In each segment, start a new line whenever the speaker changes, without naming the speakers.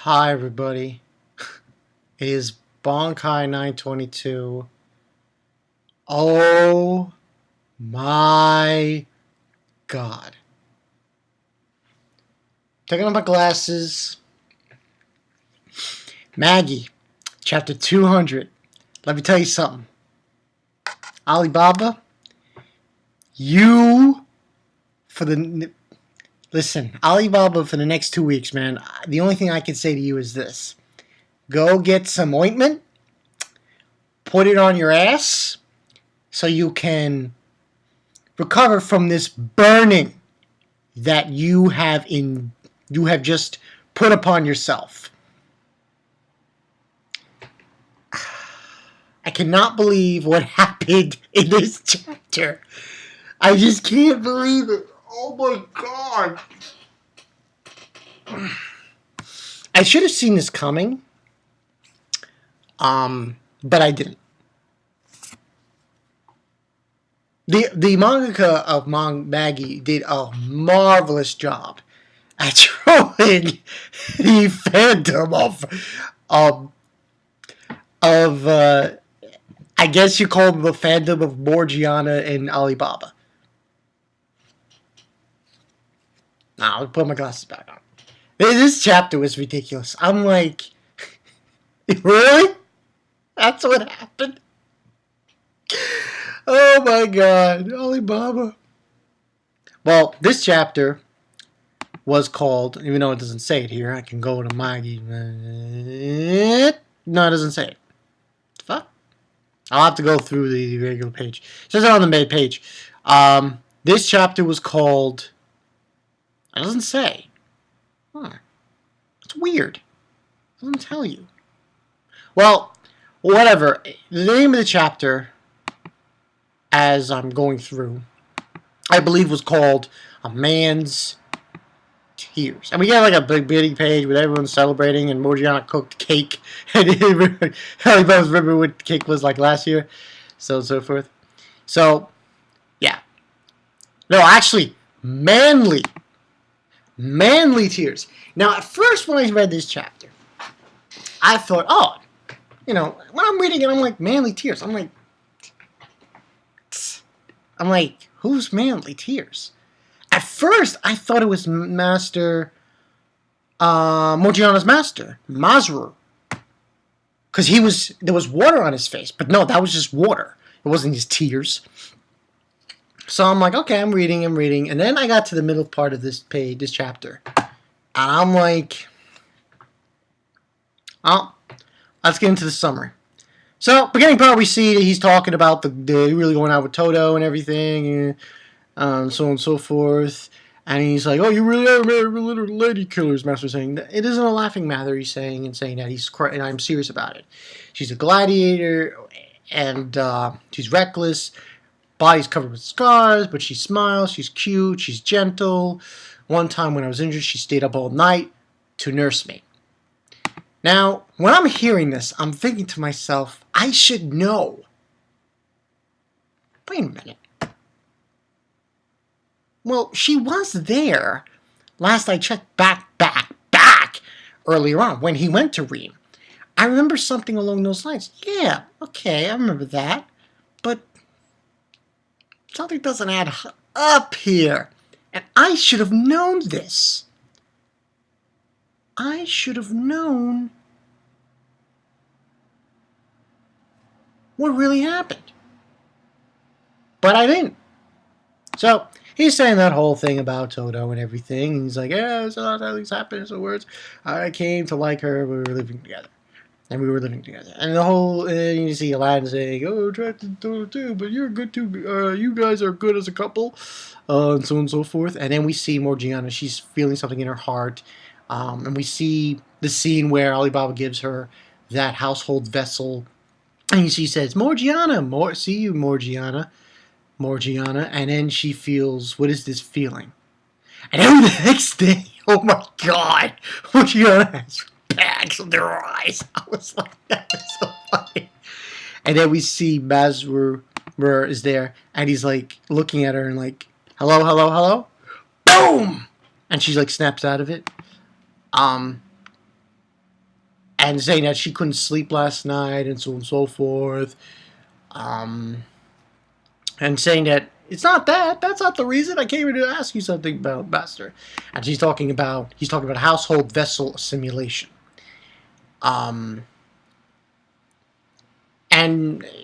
Hi everybody, it is Bonkai 922. Oh my god. Taking off my glasses. Magi, chapter 200. Let me tell you something. Alibaba, Alibaba for the next 2 weeks, man. The only thing I can say to you is this. Go get some ointment, put it on your ass, so you can recover from this burning that you have just put upon yourself. I cannot believe what happened in this chapter. I just can't believe it. Oh my god. I should have seen this coming. But I didn't. The mangaka of Magi did a marvelous job at showing the fandom of I guess you call them the fandom of Morgiana and Alibaba. Now I'll put my glasses back on. This chapter was ridiculous. I'm like, really? That's what happened? Oh my god, Alibaba. Well, this chapter was called, even though it doesn't say it here, I can go to Magi. No, it doesn't say it. Fuck. I'll have to go through the regular page. It says it on the main page. This chapter was called, it doesn't say. It's weird. It doesn't tell you. Well, whatever. The name of the chapter, as I'm going through, I believe was called A Man's Tears. And we got like a big bitty page with everyone celebrating, and Morgiana cooked cake. And everybody remember what cake was like last year, so forth. So, yeah. No, actually, manly tears. Now, at first when I read this chapter, I thought, oh, you know, when I'm reading it, I'm like, manly tears. I'm like, who's manly tears? At first, I thought it was Master, Morgiana's master, Masru. Because there was water on his face. But no, that was just water. It wasn't his tears. So I'm like, okay, I'm reading. And then I got to the middle part of this page, this chapter. And I'm like, oh, let's get into the summary. So, beginning part, we see that he's talking about the really going out with Toto and everything, and so on and so forth. And he's like, oh, you really are a little lady killers, Master saying. It isn't a laughing matter, he's saying, and that and I'm serious about it. She's a gladiator, and she's reckless. Body's covered with scars, but she smiles, she's cute, she's gentle. One time when I was injured, she stayed up all night to nurse me. Now, when I'm hearing this, I'm thinking to myself, I should know. Wait a minute. Well, she was there. Last I checked, back, earlier on, when he went to Reem. I remember something along those lines. Yeah, okay, I remember that. But something doesn't add up here. And I should have known this. I should have known what really happened. But I didn't. So, he's saying that whole thing about Toto and everything. And he's like, yeah, so all these happened. So words, I came to like her. We were living together. And the whole, you see Aladdin saying, oh, attracted to Toto too, but you're good too. You guys are good as a couple. And so on and so forth. And then we see Morgiana. She's feeling something in her heart. And we see the scene where Alibaba gives her that household vessel. And she says, Morgiana, see you, Morgiana. And then she feels, what is this feeling? And then the next day, oh my god, Morgiana has bags under her eyes. I was like, that is so funny. And then we see Masru is there, and he's like looking at her and like, hello. Boom! And she's like snaps out of it. and saying that she couldn't sleep last night and so on and so forth. And saying that it's not that. That's not the reason. I came here to ask you something about Master. And he's talking about household vessel assimilation. And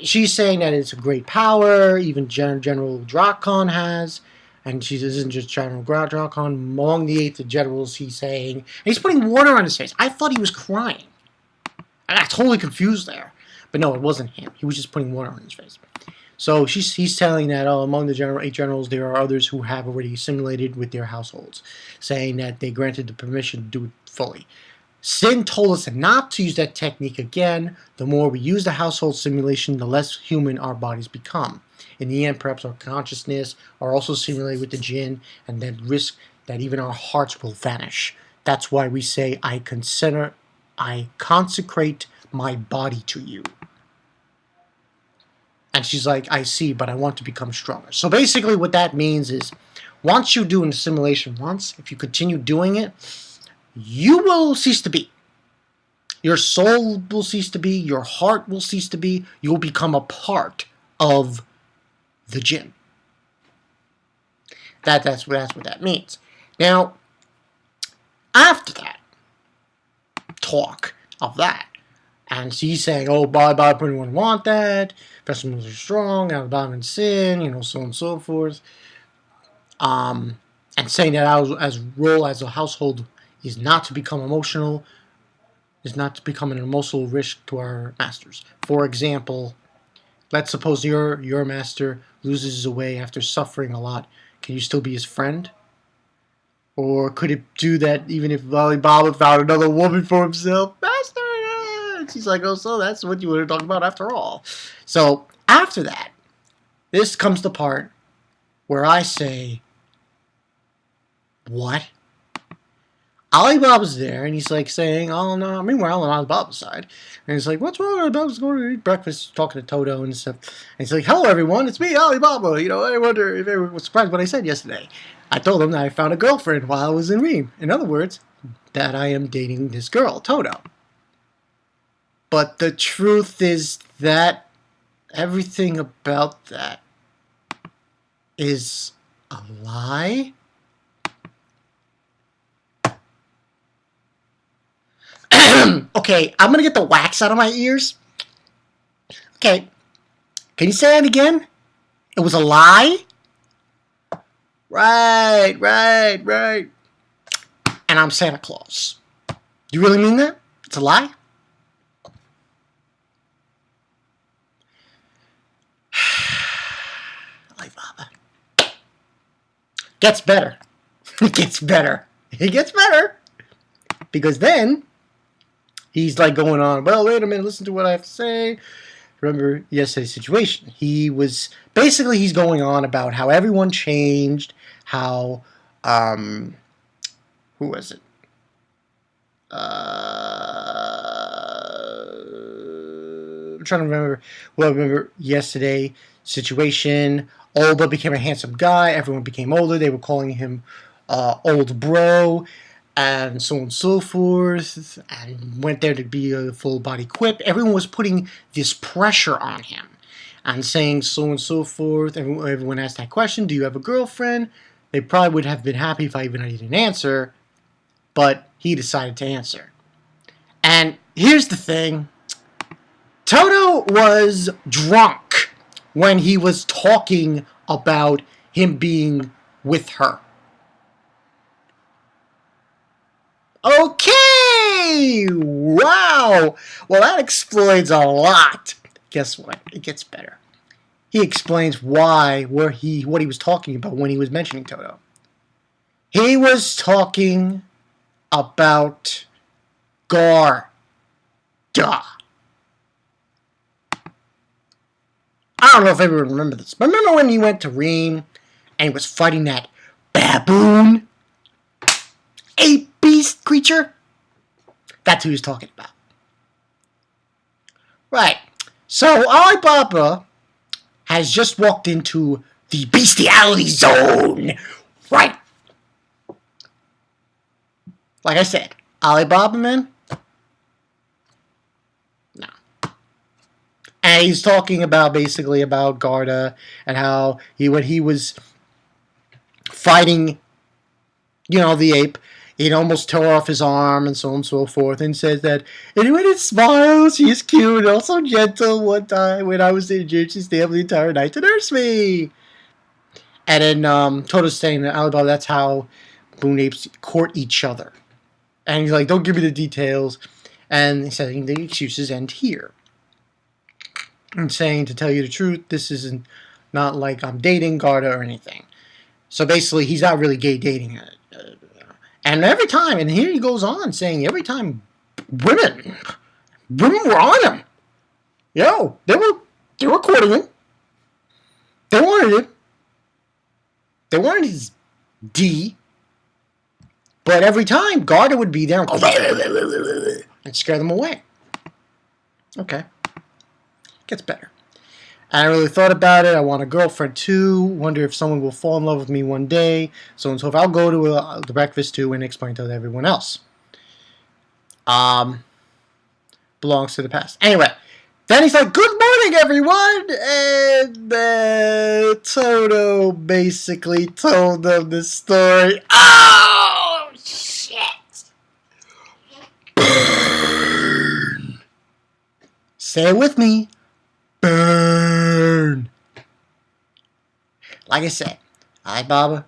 she's saying that it's a great power, even General Drakon has. And she isn't just General Drakon. Among the 8 generals, he's saying... And he's putting water on his face. I thought he was crying. I got totally confused there. But no, it wasn't him. He was just putting water on his face. So he's telling that among the 8 generals, there are others who have already assimilated with their households, saying that they granted the permission to do it fully. Sin told us not to use that technique again. The more we use the household simulation, the less human our bodies become. In the end, perhaps our consciousness are also simulated with the jinn, and then risk that even our hearts will vanish. That's why we say, I consecrate my body to you. And she's like, I see, but I want to become stronger. So basically what that means is, once you do an assimilation once, if you continue doing it, you will cease to be. Your soul will cease to be. Your heart will cease to be. You'll become a part of the jinn. That's what that means. Now, after that talk of that, and she's saying, oh, Alibaba wouldn't want that. Festivals are strong, Alibaba and sin, so on and so forth. And saying that our role as a household is not to become emotional, is not to become an emotional risk to our masters. For example, let's suppose your master loses his way after suffering a lot. Can you still be his friend? Or could it do that even if Alibaba found another woman for himself? Master! She's like, oh, so that's what you were talking about after all. So, after that, this comes the part where I say, what? Alibaba's there, and he's like saying, oh no, meanwhile on Alibaba's side, and he's like, what's wrong? Alibaba's going to eat breakfast, talking to Toto and stuff. And he's like, hello everyone, it's me, Alibaba. I wonder if everyone was surprised what I said yesterday. I told him that I found a girlfriend while I was in Reem. In other words, that I am dating this girl, Toto. But the truth is that everything about that is a lie. Okay, I'm gonna get the wax out of my ears. Okay, can you say it again? It was a lie? Right. And I'm Santa Claus. You really mean that? It's a lie? Alibaba. Gets better. It gets better. It gets better. Because then, he's like going on, well, wait a minute, listen to what I have to say. Remember yesterday's situation. He's going on about how everyone changed, how, who was it? I'm trying to remember. Well, I remember yesterday situation. Olba became a handsome guy. Everyone became older. They were calling him old bro, and so on and so forth. And went there to be a full body quip. Everyone was putting this pressure on him and saying so and so forth. Everyone asked that question: do you have a girlfriend? They probably would have been happy if I didn't answer, but he decided to answer. And here's the thing. Toto was drunk when he was talking about him being with her. Okay! Wow! Well, that explains a lot. Guess what? It gets better. He explains what he was talking about when he was mentioning Toto. He was talking about Gar. Duh. I don't know if everyone remembers this, but remember when he went to Reem and he was fighting that baboon? Ape beast creature? That's who he was talking about. Right. So Alibaba has just walked into the bestiality zone. Right. Like I said, Alibaba, man, And he's talking about basically about Garda and how when he was fighting, the ape, it almost tore off his arm and so on and so forth, and says that, and when it smiles, she's cute and also gentle. One time when I was injured, she stayed up the entire night to nurse me. And then Toto's saying that Alibaba, that's how Boon Apes court each other. And he's like, don't give me the details. And he's saying the excuses end here. And saying, to tell you the truth, this isn't not like I'm dating Garda or anything. So basically, he's not really gay dating it. And every time, and here he goes on saying, every time women were on him. They were courting him. They wanted him. They wanted his D. But every time, Garda would be there and scare them away. Okay. Gets better. I really thought about it. I want a girlfriend too. Wonder if someone will fall in love with me one day. So and so forth. I'll go to the breakfast too and explain to everyone else. Belongs to the past. Anyway, then he's like, "Good morning, everyone," and Toto basically told them the story. Oh shit! Burn. Say it with me. Burn. Like I said, Alibaba,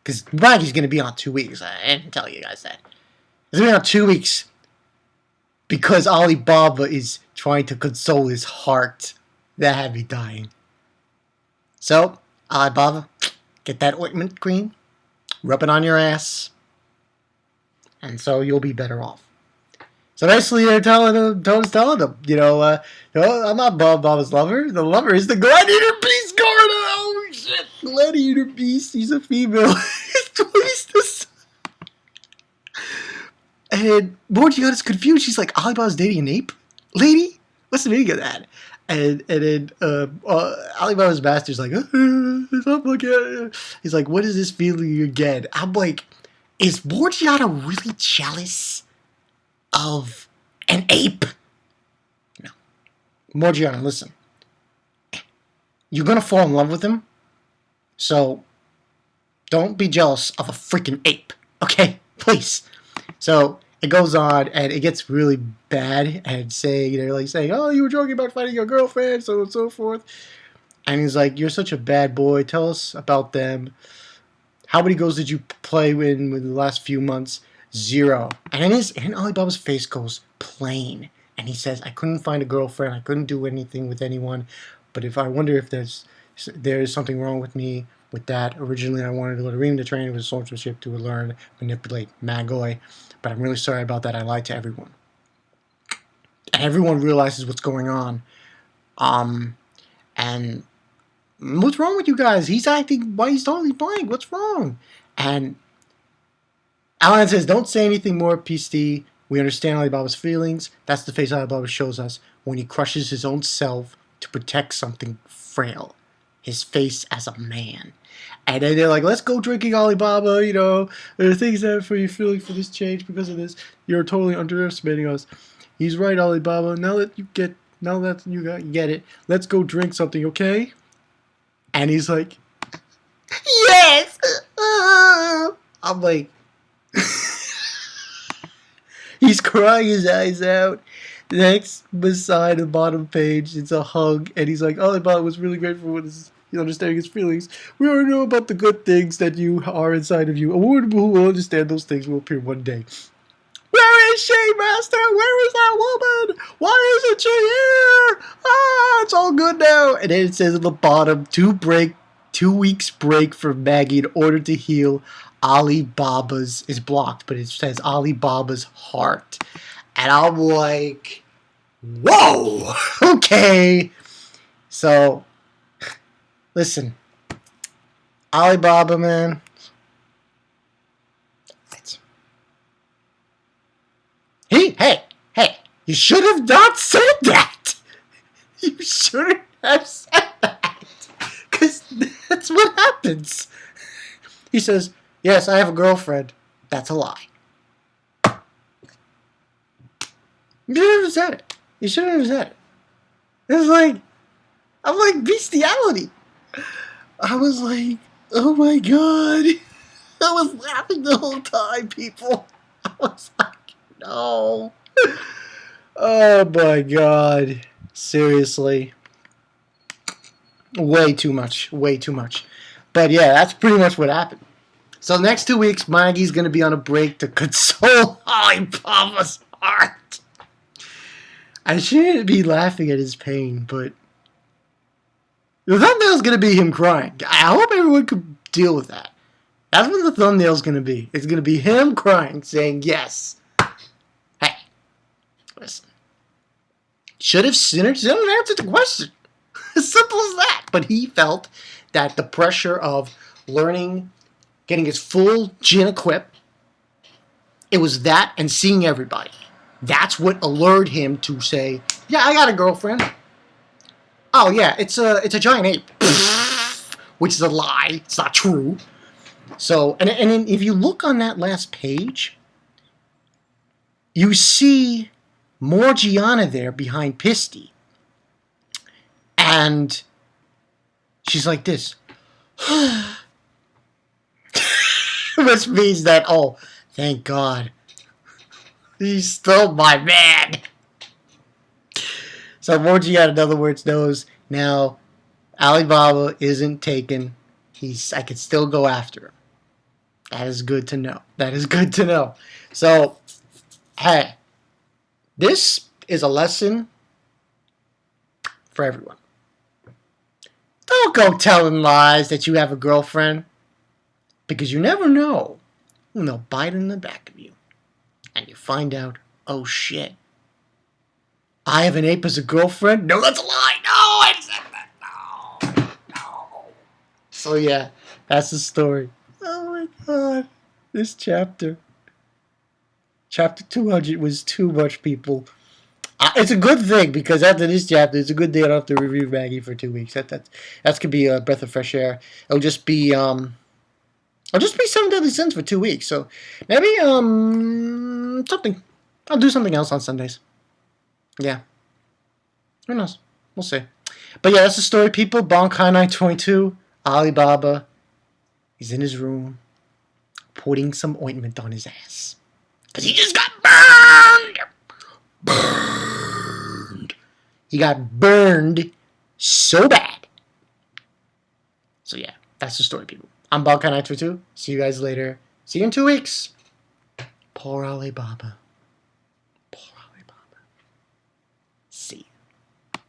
because Magi's going to be on 2 weeks. I didn't tell you guys that. It's going to be on 2 weeks because Alibaba is trying to console his heart that had me dying. So, Alibaba, get that ointment cream, rub it on your ass, and so you'll be better off. So basically, they're telling him, I'm not Baba's lover. The lover is the Gladiator Beast Garda. Oh shit, Gladiator Beast. He's a female. And Morgiana's confused. She's like, Alibaba's dating an ape, lady. What's the meaning of that? And then Alibaba's master's like, he's like, what is this feeling again? I'm like, is Morgiana really jealous of an ape? No. Morgiana, listen. You're going to fall in love with him, so don't be jealous of a freaking ape. Okay? Please. So it goes on, and it gets really bad, and saying, oh, you were joking about fighting your girlfriend, so on and so forth. And he's like, you're such a bad boy. Tell us about them. How many girls did you play in the last few months? 0. And Alibaba's face goes plain. And he says, I couldn't find a girlfriend. I couldn't do anything with anyone. But I wonder if there's something wrong with me with that. Originally, I wanted to go to Ream to train with a swordsmanship to learn, manipulate Magi. But I'm really sorry about that. I lied to everyone. And everyone realizes what's going on. And what's wrong with you guys? He's acting, why he's totally blank. What's wrong? And Alan says, don't say anything more, P.C. We understand Alibaba's feelings. That's the face Alibaba shows us when he crushes his own self to protect something frail. His face as a man. And then they're like, let's go drinking, Alibaba. There are things that for you feeling for this change because of this. You're totally underestimating us. He's right, Alibaba. Now that you get it, let's go drink something, okay? And he's like, yes! I'm like, he's crying his eyes out. Next, beside the bottom page, it's a hug, and he's like, Alibaba was really grateful for his understanding his feelings. We already know about the good things that you are inside of you. A woman who will understand those things will appear one day. Where is she, Master? Where is that woman? Why isn't she here? It's all good now. And then it says at the bottom, 2 weeks break for Maggie in order to heal Alibaba's, is blocked, but it says Alibaba's heart. And I'm like, whoa, okay. So, listen, Alibaba, man. Hey, you should have not said that. You shouldn't have said that. Because that's what happens. He says, yes, I have a girlfriend. That's a lie. You shouldn't have said it. You shouldn't have said it. It's like, I'm like, bestiality. I was like, oh my god. I was laughing the whole time, people. I was like, no. Oh my god. Seriously. Way too much. Way too much. But yeah, that's pretty much what happened. So the next 2 weeks, Magi's going to be on a break to console Alibaba's heart. I shouldn't be laughing at his pain, but the thumbnail's going to be him crying. I hope everyone could deal with that. That's what the thumbnail's going to be. It's going to be him crying, saying, yes. Hey, listen. Should have sinners answered the question. As simple as that. But he felt that the pressure of learning, getting his full gin equip, it was that and seeing everybody. That's what allured him to say, yeah, I got a girlfriend. Oh, yeah, it's a giant ape. Which is a lie. It's not true. So, and if you look on that last page, you see Morgiana there behind Pisty. And she's like this. Which means that, oh, thank God. He's still my man. So Morgiana, in other words, knows now Alibaba isn't taken. I could still go after him. That is good to know. That is good to know. So, hey, this is a lesson for everyone. Don't go telling lies that you have a girlfriend, because you never know when they'll bite in the back of you. And you find out, oh shit, I have an ape as a girlfriend? No, that's a lie. No, I said that. No. So yeah, that's the story. Oh my god. This chapter 200 was too much, people. It's a good thing, because after this chapter, it's a good thing I don't have to review Maggie for 2 weeks. That could be a breath of fresh air. It'll just be 7 Deadly Sins for 2 weeks. So maybe something. I'll do something else on Sundays. Yeah. Who knows? We'll see. But yeah, that's the story, people. Bonkai 922, Alibaba. He's in his room, putting some ointment on his ass. Because he just got burned! Burned. He got burned so bad. So yeah, that's the story, people. I'm Bonkai 922. See you guys later. See you in 2 weeks. Poor Alibaba.